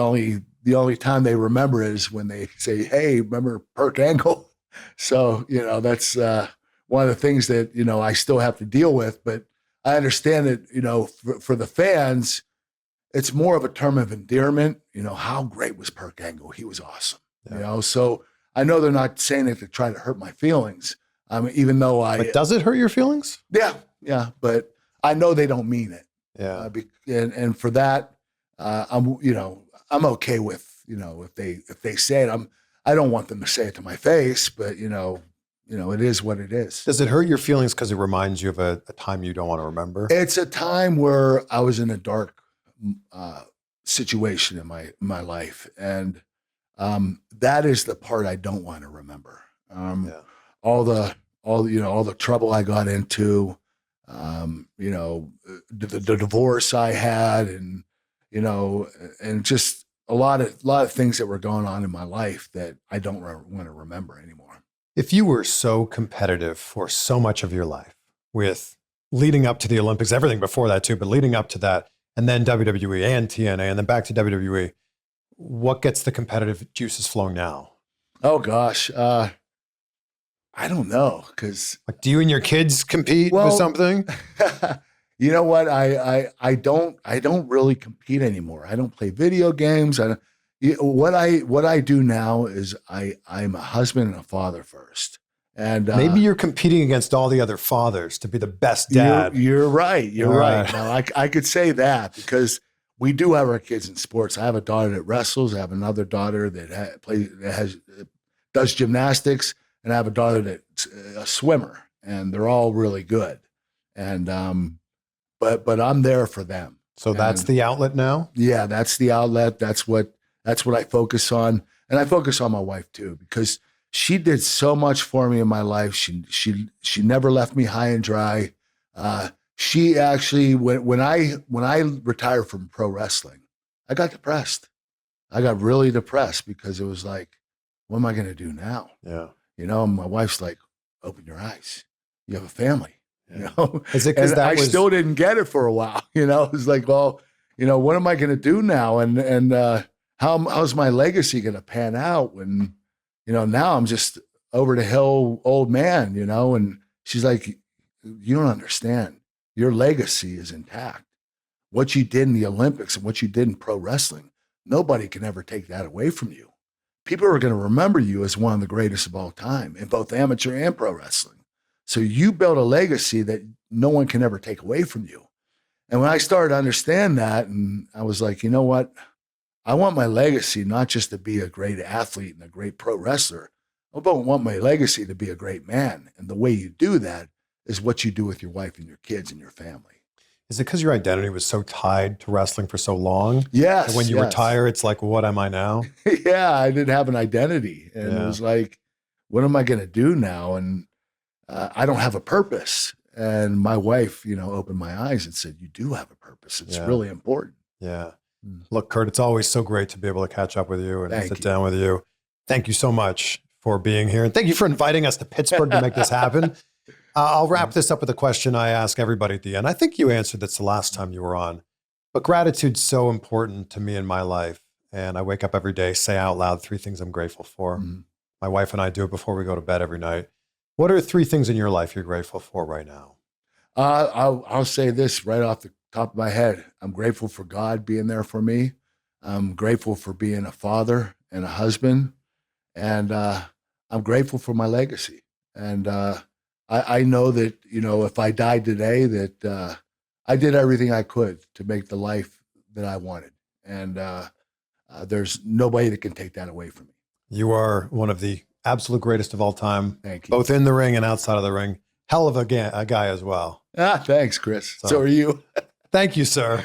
only time they remember is when they say, "Hey, remember Perc Angle?" So that's one of the things that I still have to deal with. But I understand that for the fans, it's more of a term of endearment. How great was Perc Angle? He was awesome. Yeah. So I know they're not saying it to try to hurt my feelings. Even though But does it hurt your feelings? Yeah. But I know they don't mean it. Yeah. And for that, I'm okay with if they say it. I don't want them to say it to my face, but it is what it is. Does it hurt your feelings because it reminds you of a time you don't want to remember? It's a time where I was in a dark situation in my life, and that is the part I don't want to remember. All the trouble I got into, the divorce I had, and and just a lot of things that were going on in my life that I don't want to remember anymore. If you were so competitive for so much of your life, with leading up to the Olympics, everything before that too, but leading up to that, and then WWE and TNA, and then back to WWE, what gets the competitive juices flowing now? Oh gosh, I don't know, because like, do you and your kids compete with something? You know what? I don't really compete anymore. I don't play video games. What I do now is I'm a husband and a father first. And maybe you're competing against all the other fathers to be the best dad. You're right. You're right. Now I could say that because we do have our kids in sports. I have a daughter that wrestles. I have another daughter that does gymnastics, and I have a daughter that's a swimmer, and they're all really good. And but I'm there for them. So that's the outlet now? Yeah, that's the outlet. That's what I focus on. And I focus on my wife too, because she did so much for me in my life. She never left me high and dry. She actually, when I retired from pro wrestling, I got depressed. I got really depressed because it was like, what am I going to do now? Yeah. My wife's like, open your eyes. You have a family. Yeah. Is it because I still didn't get it for a while. It's like, well, what am I going to do now? And how's my legacy going to pan out when, now I'm just over the hill old man, and she's like, you don't understand. Your legacy is intact. What you did in the Olympics and what you did in pro wrestling, nobody can ever take that away from you. People are going to remember you as one of the greatest of all time in both amateur and pro wrestling. So you built a legacy that no one can ever take away from you. And when I started to understand that, and I was like, you know what? I want my legacy not just to be a great athlete and a great pro wrestler. I want my legacy to be a great man. And the way you do that is what you do with your wife and your kids and your family. Is it because your identity was so tied to wrestling for so long? Yes. And when you retire, it's like, what am I now? Yeah, I didn't have an identity. And it was like, what am I going to do now? And I don't have a purpose. And my wife, opened my eyes and said, you do have a purpose. It's really important. Yeah. Look, Kurt, it's always so great to be able to catch up with you and sit down with you. Thank you so much for being here. And thank you for inviting us to Pittsburgh to make this happen. I'll wrap this up with a question I ask everybody at the end. I think you answered this the last time you were on, but gratitude's so important to me in my life. And I wake up every day, say out loud 3 things I'm grateful for. Mm-hmm. My wife and I do it before we go to bed every night. What are 3 things in your life you're grateful for right now? I'll say this right off the top of my head. I'm grateful for God being there for me. I'm grateful for being a father and a husband. And I'm grateful for my legacy. And I know that, if I died today, that I did everything I could to make the life that I wanted. And there's nobody that can take that away from me. You are one of the absolute greatest of all time. Thank you. Both in the ring and outside of the ring. Hell of a guy as well. Thanks, Chris. So are you. Thank you, sir.